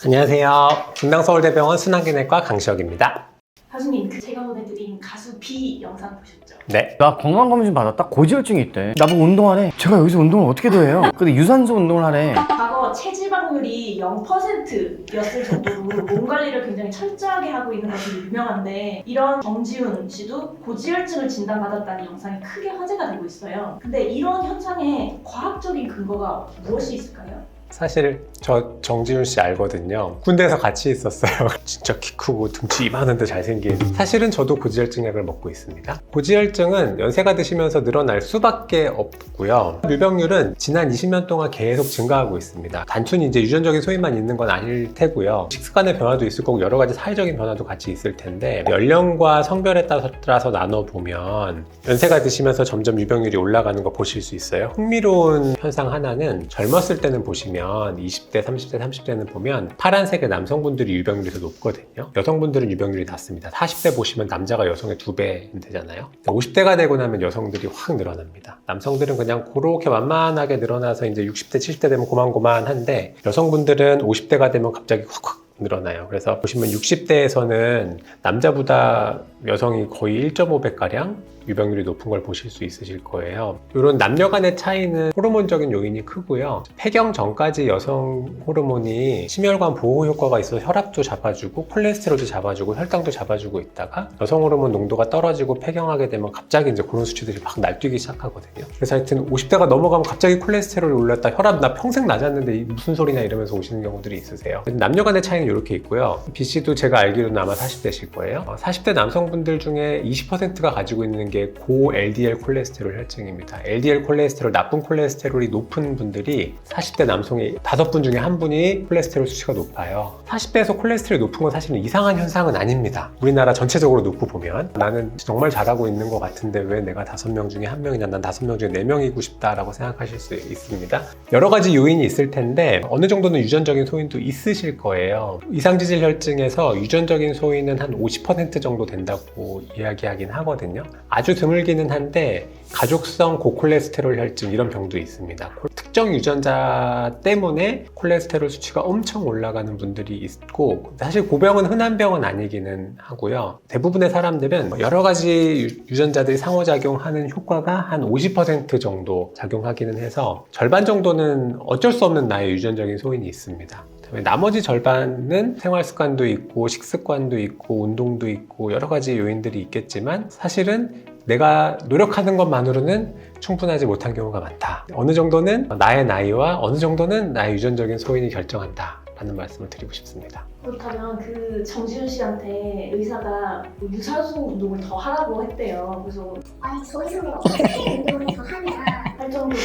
안녕하세요. 분당서울대병원 순환기내과 강시혁입니다. 가수님, 제가 보내드린 가수 B 영상 보셨죠? 네. 나 건강검진 받았다? 고지혈증이 있대. 나보고 운동하래. 제가 여기서 운동을 어떻게 더 해요? 근데 유산소 운동을 하래. 과거 체지방률이 0%였을 정도로 몸 관리를 굉장히 철저하게 하고 있는 것으로 유명한데, 이런 정지훈 씨도 고지혈증을 진단받았다는 영상이 크게 화제가 되고 있어요. 근데 이런 현상에 과학적인 근거가 무엇이 있을까요? 사실 저 정지훈 씨 알거든요. 군대에서 같이 있었어요. 진짜 키 크고 등치 이만한데 잘생긴. 사실은 저도 고지혈증 약을 먹고 있습니다. 고지혈증은 연세가 드시면서 늘어날 수밖에 없고요. 유병률은 지난 20년 동안 계속 증가하고 있습니다. 단순히 이제 유전적인 소인만 있는 건 아닐 테고요. 식습관의 변화도 있을 거고 여러 가지 사회적인 변화도 같이 있을 텐데, 연령과 성별에 따라서 나눠보면 연세가 드시면서 점점 유병률이 올라가는 거 보실 수 있어요. 흥미로운 현상 하나는 젊었을 때는 보시면 20대, 30대, 30대는 보면 파란색의 남성분들이 유병률이 더 높거든요. 여성분들은 유병률이 낮습니다. 40대 보시면 남자가 여성의 2배 되잖아요. 50대가 되고 나면 여성들이 확 늘어납니다. 남성들은 그냥 그렇게 완만하게 늘어나서 이제 60대, 70대 되면 고만고만한데, 여성분들은 50대가 되면 갑자기 확 늘어나요. 그래서 보시면 60대에서는 남자보다 여성이 거의 1.5배가량 유병률이 높은 걸 보실 수 있으실 거예요. 이런 남녀 간의 차이는 호르몬적인 요인이 크고요. 폐경 전까지 여성 호르몬이 심혈관 보호 효과가 있어서 혈압도 잡아주고 콜레스테롤도 잡아주고 혈당도 잡아주고 있다가 여성 호르몬 농도가 떨어지고 폐경하게 되면 갑자기 이제 그런 수치들이 막 날뛰기 시작하거든요. 그래서 하여튼 50대가 넘어가면 갑자기 콜레스테롤이 올랐다, 혈압 나 평생 낮았는데 무슨 소리냐 이러면서 오시는 경우들이 있으세요. 남녀 간의 차이는 이렇게 있고요. B씨도 제가 알기로는 아마 40대실 거예요. 40대 남성분들 중에 20%가 가지고 있는 게 고 LDL 콜레스테롤 혈증입니다. LDL 콜레스테롤, 나쁜 콜레스테롤이 높은 분들이 40대 남성의 5분 중에 1분이 콜레스테롤 수치가 높아요. 40대에서 콜레스테롤이 높은 건 사실은 이상한 현상은 아닙니다. 우리나라 전체적으로 놓고 보면 나는 정말 잘하고 있는 것 같은데 왜 내가 5명 중에 1명이냐, 난 5명 중에 4명이고 싶다라고 생각하실 수 있습니다. 여러 가지 요인이 있을 텐데 어느 정도는 유전적인 소인도 있으실 거예요. 이상지질 혈증에서 유전적인 소인은 한 50% 정도 된다고 이야기하긴 하거든요. 아주 드물기는 한데 가족성 고콜레스테롤 혈증 이런 병도 있습니다. 특정 유전자 때문에 콜레스테롤 수치가 엄청 올라가는 분들이 있고, 사실 고병은 흔한 병은 아니기는 하고요. 대부분의 사람들은 여러 가지 유전자들이 상호작용하는 효과가 한 50% 정도 작용하기는 해서 절반 정도는 어쩔 수 없는 나의 유전적인 소인이 있습니다. 나머지 절반은 생활습관도 있고 식습관도 있고 운동도 있고 여러 가지 요인들이 있겠지만, 사실은 내가 노력하는 것만으로는 충분하지 못한 경우가 많다. 어느 정도는 나의 나이와 어느 정도는 나의 유전적인 소인이 결정한다 라는 말씀을 드리고 싶습니다. 그렇다면 그 정지훈 씨한테 의사가 유산소 운동을 더 하라고 했대요. 그래서 아니 저희 손으로 어떻게 운동을 더 하냐. 할 정도로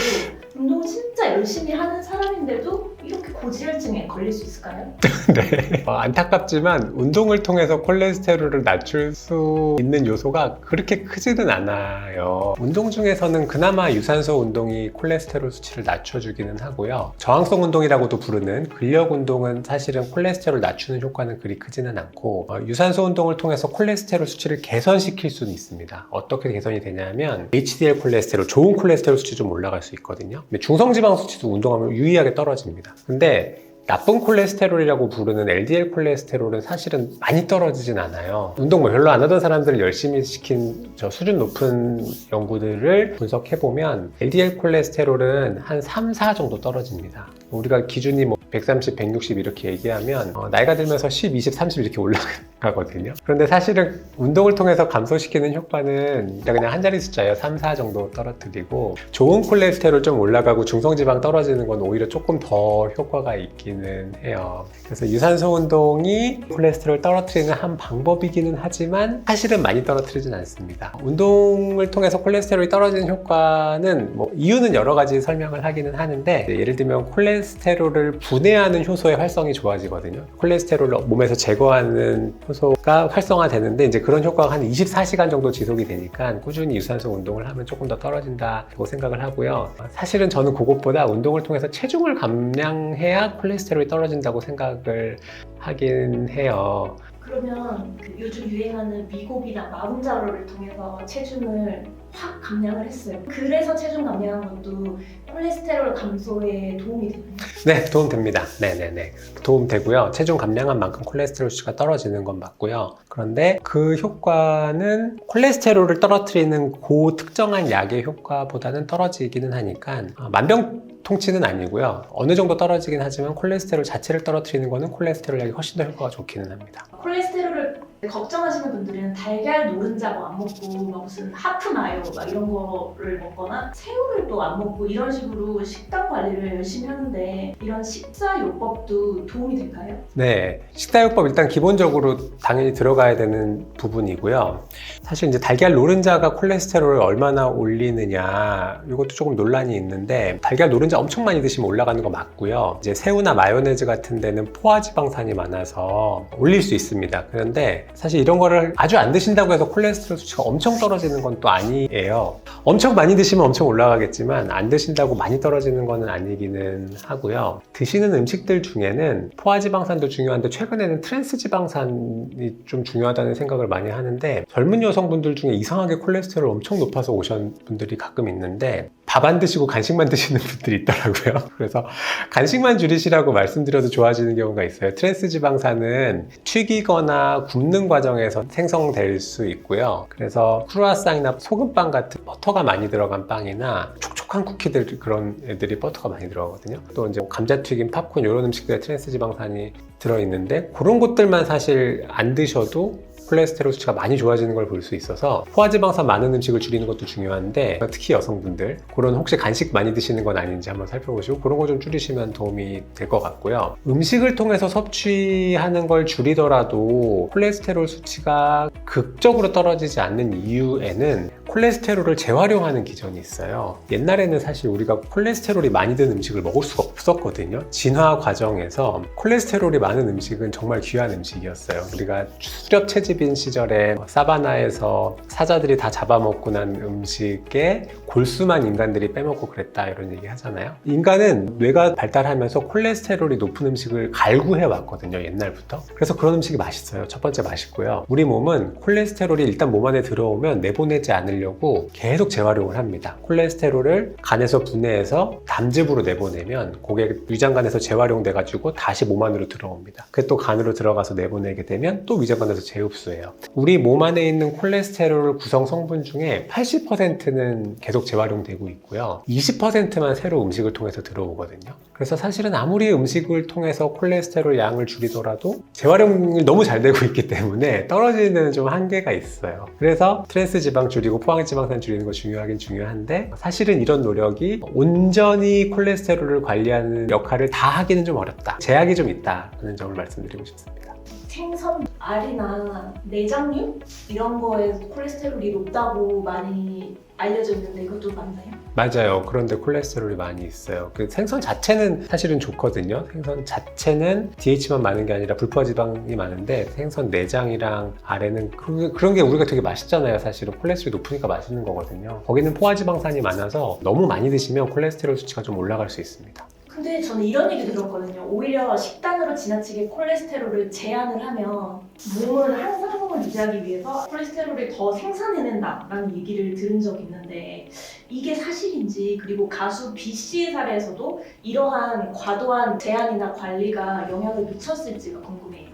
운동을 진짜 열심히 하는 사람인데도 이렇게 고지혈증에 걸릴 수 있을까요? 네. 안타깝지만 운동을 통해서 콜레스테롤을 낮출 수 있는 요소가 그렇게 크지는 않아요. 운동 중에서는 그나마 유산소 운동이 콜레스테롤 수치를 낮춰주기는 하고요. 저항성 운동이라고도 부르는 근력 운동은 사실은 콜레스테롤 낮추는 효과는 그리 크지는 않고, 유산소 운동을 통해서 콜레스테롤 수치를 개선시킬 수는 있습니다. 어떻게 개선이 되냐면 HDL 콜레스테롤, 좋은 콜레스테롤 수치 좀 올라갈 수 있거든요. 근데 중성지방 수치도 운동하면 유의하게 떨어집니다. 근데 나쁜 콜레스테롤이라고 부르는 LDL 콜레스테롤은 사실은 많이 떨어지진 않아요. 운동 별로 안 하던 사람들을 열심히 시킨 저 수준 높은 연구들을 분석해보면 LDL 콜레스테롤은 한 3, 4 정도 떨어집니다. 우리가 기준이 130, 160 이렇게 얘기하면 나이가 들면서 10, 20, 30 이렇게 올라가거든요. 그런데 사실은 운동을 통해서 감소시키는 효과는 그냥 한 자리 숫자예요. 3, 4 정도 떨어뜨리고, 좋은 콜레스테롤 좀 올라가고 중성지방 떨어지는 건 오히려 조금 더 효과가 있기는 해요. 그래서 유산소 운동이 콜레스테롤 떨어뜨리는 한 방법이기는 하지만 사실은 많이 떨어뜨리진 않습니다. 운동을 통해서 콜레스테롤이 떨어지는 효과는 이유는 여러 가지 설명을 하기는 하는데, 예를 들면 콜레스테롤을 분해하는 효소의 활성이 좋아지거든요. 콜레스테롤을 몸에서 제거하는 효소가 활성화되는데 이제 그런 효과가 한 24시간 정도 지속이 되니까 꾸준히 유산소 운동을 하면 조금 더 떨어진다고 생각을 하고요. 사실은 저는 그것보다 운동을 통해서 체중을 감량해야 콜레스테롤이 떨어진다고 생각을 하긴 해요. 그러면 그 요즘 유행하는 미고비나 마음자로를 통해서 체중을 확 감량을 했어요. 그래서 체중 감량한 것도 콜레스테롤 감소에 도움이 되나요? 네, 도움됩니다. 네네네. 도움되고요. 체중 감량한 만큼 콜레스테롤 수치가 떨어지는 건 맞고요. 그런데 그 효과는 콜레스테롤을 떨어뜨리는 그 특정한 약의 효과보다는 떨어지기는 하니까 만병통치는 아니고요. 어느 정도 떨어지긴 하지만 콜레스테롤 자체를 떨어뜨리는 거는 콜레스테롤 약이 훨씬 더 효과가 좋기는 합니다. 콜레스테롤을 걱정하시는 분들은 달걀 노른자 뭐 안 먹고 막 무슨 하프 마요 막 이런 거를 먹거나 새우를 또 안 먹고 이런 식으로 식단 관리를 열심히 하는데 이런 식사요법도 도움이 될까요? 네, 식사요법 일단 기본적으로 당연히 들어가야 되는 부분이고요. 사실 이제 달걀 노른자가 콜레스테롤을 얼마나 올리느냐 이것도 조금 논란이 있는데 달걀 노른자 엄청 많이 드시면 올라가는 거 맞고요. 이제 새우나 마요네즈 같은 데는 포화지방산이 많아서 올릴 수 있습니다. 그런데 사실 이런 거를 아주 안 드신다고 해서 콜레스테롤 수치가 엄청 떨어지는 건 또 아니에요. 엄청 많이 드시면 엄청 올라가겠지만 안 드신다고 많이 떨어지는 건 아니기는 하고요. 드시는 음식들 중에는 포화지방산도 중요한데 최근에는 트랜스지방산이 좀 중요하다는 생각을 많이 하는데 젊은 여성분들 중에 이상하게 콜레스테롤 엄청 높아서 오신 분들이 가끔 있는데 밥 안 드시고 간식만 드시는 분들이 있더라고요. 그래서 간식만 줄이시라고 말씀드려도 좋아지는 경우가 있어요. 트랜스지방산은 튀기거나 굽는 과정에서 생성될 수 있고요. 그래서 크루아상이나 소금빵 같은 버터가 많이 들어간 빵이나 촉촉한 쿠키들 그런 애들이 버터가 많이 들어가거든요. 또 이제 감자튀김, 팝콘 이런 음식들에 트랜스지방산이 들어있는데 그런 것들만 사실 안 드셔도 콜레스테롤 수치가 많이 좋아지는 걸 볼 수 있어서 포화지방산 많은 음식을 줄이는 것도 중요한데 특히 여성분들 그런 혹시 간식 많이 드시는 건 아닌지 한번 살펴보시고 그런 거 좀 줄이시면 도움이 될 것 같고요. 음식을 통해서 섭취하는 걸 줄이더라도 콜레스테롤 수치가 극적으로 떨어지지 않는 이유에는 콜레스테롤을 재활용하는 기전이 있어요. 옛날에는 사실 우리가 콜레스테롤이 많이 든 음식을 먹을 수가 없었거든요. 진화 과정에서 콜레스테롤이 많은 음식은 정말 귀한 음식이었어요. 우리가 수렵 채집인 시절에 사바나에서 사자들이 다 잡아먹고 난 음식에 골수만 인간들이 빼먹고 그랬다 이런 얘기 하잖아요. 인간은 뇌가 발달하면서 콜레스테롤이 높은 음식을 갈구해 왔거든요, 옛날부터. 그래서 그런 음식이 맛있어요. 첫 번째 맛있고요. 우리 몸은 콜레스테롤이 일단 몸 안에 들어오면 내보내지 않으려고 계속 재활용을 합니다. 콜레스테롤을 간에서 분해해서 담즙으로 내보내면 그게 위장관에서 재활용돼 가지고 다시 몸 안으로 들어옵니다. 그게 또 간으로 들어가서 내보내게 되면 또 위장관에서 재흡수해요. 우리 몸 안에 있는 콜레스테롤 구성 성분 중에 80%는 계속 재활용되고 있고요. 20%만 새로 음식을 통해서 들어오거든요. 그래서 사실은 아무리 음식을 통해서 콜레스테롤 양을 줄이더라도 재활용이 너무 잘 되고 있기 때문에 떨어지는 데는 좀 한계가 있어요. 그래서 트랜스 지방 줄이고 포항지방산 줄이는 거 중요하긴 중요한데 사실은 이런 노력이 온전히 콜레스테롤을 관리하는 역할을 다 하기는 좀 어렵다. 제약이 좀 있다는 점을 말씀드리고 싶습니다. 생선, 알이나 내장류 이런 거에 콜레스테롤이 높다고 많이 알려져 있는데 이것도 맞나요? 맞아요. 그런데 콜레스테롤이 많이 있어요. 그 생선 자체는 사실은 좋거든요. 생선 자체는 DH만 많은 게 아니라 불포화지방이 많은데 생선 내장이랑 알에는 그런 게 우리가 되게 맛있잖아요. 사실은 콜레스테롤이 높으니까 맛있는 거거든요. 거기는 포화지방산이 많아서 너무 많이 드시면 콜레스테롤 수치가 좀 올라갈 수 있습니다. 근데 저는 이런 얘기 들었거든요. 오히려 식단으로 지나치게 콜레스테롤을 제한을 하면 몸은 항상성을 유지하기 위해서 콜레스테롤을 더 생산해낸다라는 얘기를 들은 적이 있는데 이게 사실인지 그리고 가수 B씨의 사례에서도 이러한 과도한 제한이나 관리가 영향을 미쳤을지가 궁금해요.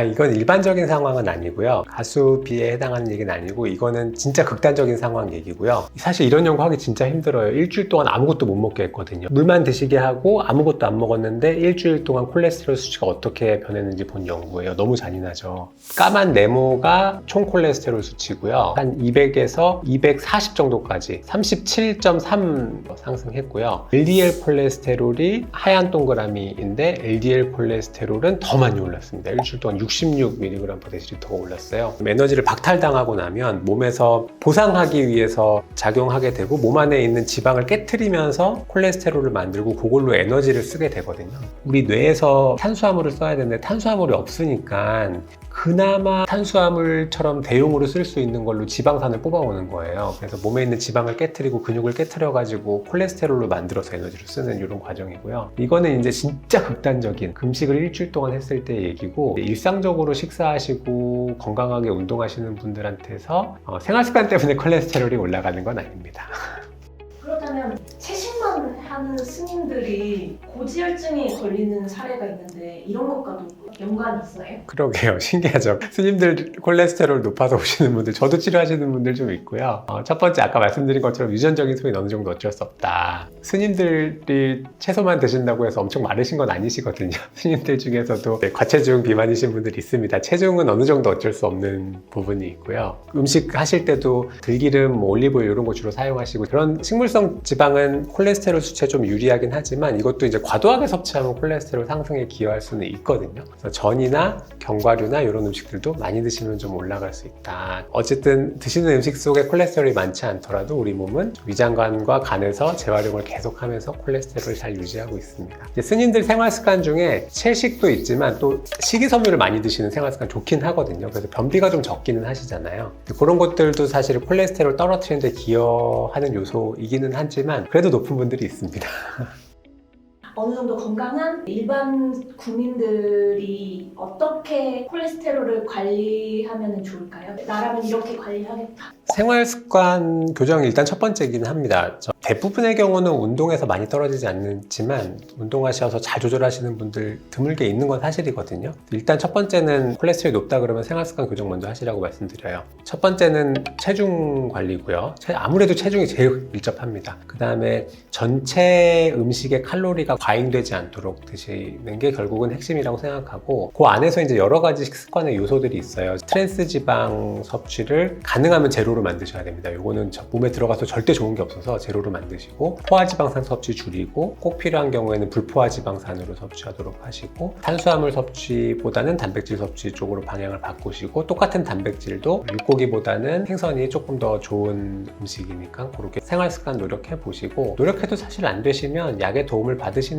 이건 일반적인 상황은 아니고요. 가수 B에 해당하는 얘기는 아니고 이거는 진짜 극단적인 상황 얘기고요. 사실 이런 연구 하기 진짜 힘들어요. 일주일 동안 아무것도 못 먹게 했거든요. 물만 드시게 하고 아무것도 안 먹었는데 일주일 동안 콜레스테롤 수치가 어떻게 변했는지 본 연구예요. 너무 잔인하죠. 까만 네모가 총 콜레스테롤 수치고요. 한 200에서 240 정도까지 37.3 상승했고요. LDL 콜레스테롤이 하얀 동그라미인데 LDL 콜레스테롤은 더 많이 올랐습니다. 일주일 동안 66mg/dl가 올랐어요. 에너지를 박탈당하고 나면 몸에서 보상하기 위해서 작용하게 되고 몸 안에 있는 지방을 깨트리면서 콜레스테롤을 만들고 그걸로 에너지를 쓰게 되거든요. 우리 뇌에서 탄수화물을 써야 되는데 탄수화물이 없으니까 그나마 탄수화물처럼 대용으로 쓸 수 있는 걸로 지방산을 뽑아오는 거예요. 그래서 몸에 있는 지방을 깨트리고 근육을 깨트려가지고 콜레스테롤로 만들어서 에너지를 쓰는 이런 과정이고요. 이거는 이제 진짜 극단적인 금식을 일주일 동안 했을 때 얘기고, 일상적으로 식사하시고 건강하게 운동하시는 분들한테서 생활습관 때문에 콜레스테롤이 올라가는 건 아닙니다. 그렇다면 채식만 하는 스님들이 고지혈증에 걸리는 사례가 있는데 이런 것과도 연관이 있어요? 그러게요. 신기하죠. 스님들 콜레스테롤 높아서 오시는 분들, 저도 치료하시는 분들 좀 있고요. 첫 번째 아까 말씀드린 것처럼 유전적인 소인 어느 정도 어쩔 수 없다. 스님들이 채소만 드신다고 해서 엄청 마르신 건 아니시거든요. 스님들 중에서도 과체중 비만이신 분들이 있습니다. 체중은 어느 정도 어쩔 수 없는 부분이 있고요. 음식 하실 때도 들기름, 올리브오일 이런 거 주로 사용하시고, 그런 식물성 지방은 콜레스테롤 수치에 좀 유리하긴 하지만 이것도 이제 과도하게 섭취하면 콜레스테롤 상승에 기여할 수는 있거든요. 그래서 전이나 견과류나 이런 음식들도 많이 드시면 좀 올라갈 수 있다. 어쨌든 드시는 음식 속에 콜레스테롤이 많지 않더라도 우리 몸은 위장관과 간에서 재활용을 계속하면서 콜레스테롤을 잘 유지하고 있습니다. 이제 스님들 생활습관 중에 채식도 있지만 또 식이섬유를 많이 드시는 생활습관 좋긴 하거든요. 그래서 변비가 좀 적기는 하시잖아요. 그런 것들도 사실 콜레스테롤 떨어뜨리는 데 기여하는 요소이기는 하지만 그래도 높은 분들이 있습니다. 어느 정도 건강한 일반 국민들이 어떻게 콜레스테롤을 관리하면 좋을까요? 나라면 이렇게 관리하겠다. 생활습관 교정이 일단 첫 번째이긴 합니다. 대부분의 경우는 운동에서 많이 떨어지지 않지만 운동하셔서 잘 조절하시는 분들 드물게 있는 건 사실이거든요. 일단 첫 번째는 콜레스테롤이 높다 그러면 생활습관 교정 먼저 하시라고 말씀드려요. 첫 번째는 체중 관리고요. 아무래도 체중이 제일 밀접합니다. 그 다음에 전체 음식의 칼로리가 과잉되지 않도록 드시는 게 결국은 핵심이라고 생각하고, 그 안에서 이제 여러 가지 식습관의 요소들이 있어요. 트랜스 지방 섭취를 가능하면 제로로 만드셔야 됩니다. 요거는 몸에 들어가서 절대 좋은 게 없어서 제로로 만드시고, 포화지방산 섭취 줄이고, 꼭 필요한 경우에는 불포화지방산으로 섭취하도록 하시고, 탄수화물 섭취보다는 단백질 섭취 쪽으로 방향을 바꾸시고, 똑같은 단백질도 육고기보다는 생선이 조금 더 좋은 음식이니까 그렇게 생활습관 노력해 보시고, 노력해도 사실 안 되시면 약의 도움을 받으시는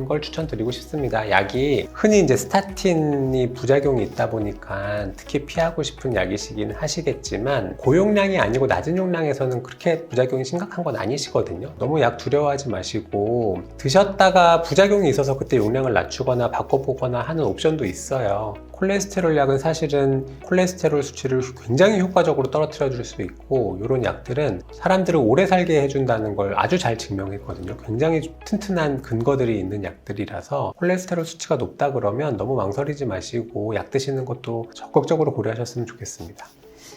걸 추천드리고 싶습니다. 약이 흔히 이제 스타틴이 부작용이 있다 보니까 특히 피하고 싶은 약이시긴 하시겠지만, 고용량이 아니고 낮은 용량에서는 그렇게 부작용이 심각한 건 아니시거든요. 너무 약 두려워하지 마시고, 드셨다가 부작용이 있어서 그때 용량을 낮추거나 바꿔보거나 하는 옵션도 있어요. 콜레스테롤 약은 사실은 콜레스테롤 수치를 굉장히 효과적으로 떨어뜨려 줄 수 있고, 이런 약들은 사람들을 오래 살게 해준다는 걸 아주 잘 증명했거든요. 굉장히 튼튼한 근거들이 있는 약들이라서 콜레스테롤 수치가 높다 그러면 너무 망설이지 마시고 약 드시는 것도 적극적으로 고려하셨으면 좋겠습니다.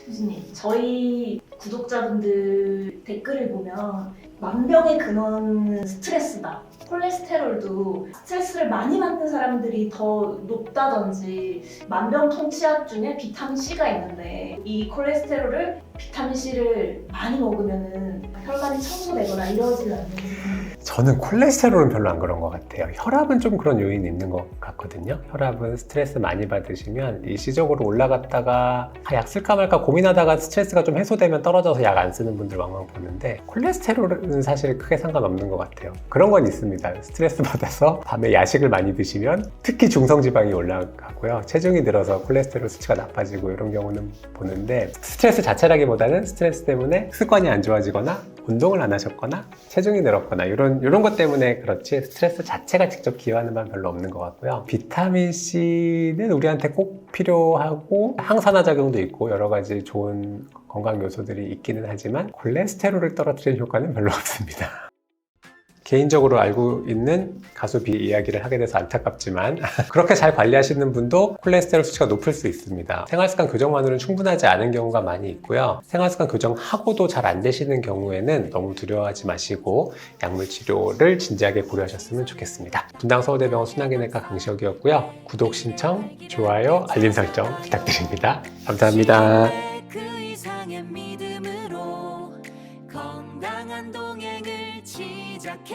교수님, 저희 구독자분들 댓글을 보면 만병의 근원은 스트레스다. 콜레스테롤도 스트레스를 많이 받는 사람들이 더 높다든지, 만병통치약 중에 비타민C가 있는데 이 콜레스테롤을 비타민C를 많이 먹으면 혈관이 청소되거나 이러지는 않는지. 저는 콜레스테롤은 별로 안 그런 것 같아요. 혈압은 좀 그런 요인이 있는 것 같거든요. 혈압은 스트레스 많이 받으시면 일시적으로 올라갔다가 약 쓸까 말까 고민하다가 스트레스가 좀 해소되면 떨어져서 약 안 쓰는 분들 왕왕 보는데, 콜레스테롤은 사실 크게 상관없는 것 같아요. 그런 건 있습니다. 스트레스 받아서 밤에 야식을 많이 드시면 특히 중성지방이 올라가고요. 체중이 늘어서 콜레스테롤 수치가 나빠지고 이런 경우는 보는데, 스트레스 자체라기보다는 스트레스 때문에 습관이 안 좋아지거나 운동을 안 하셨거나 체중이 늘었거나 이런 것 때문에 그렇지, 스트레스 자체가 직접 기여하는 바는 별로 없는 것 같고요. 비타민C는 우리한테 꼭 필요하고 항산화 작용도 있고 여러 가지 좋은 건강 요소들이 있기는 하지만 콜레스테롤을 떨어뜨리는 효과는 별로 없습니다. 개인적으로 알고 있는 가수 B 이야기를 하게 돼서 안타깝지만 그렇게 잘 관리하시는 분도 콜레스테롤 수치가 높을 수 있습니다. 생활습관 교정만으로는 충분하지 않은 경우가 많이 있고요. 생활습관 교정하고도 잘 안 되시는 경우에는 너무 두려워하지 마시고 약물 치료를 진지하게 고려하셨으면 좋겠습니다. 분당 서울대병원 순환기내과 강시혁이었고요. 구독, 신청, 좋아요, 알림 설정 부탁드립니다. 감사합니다. 그 이상의 믿음으로 건강한 동행을 시작해.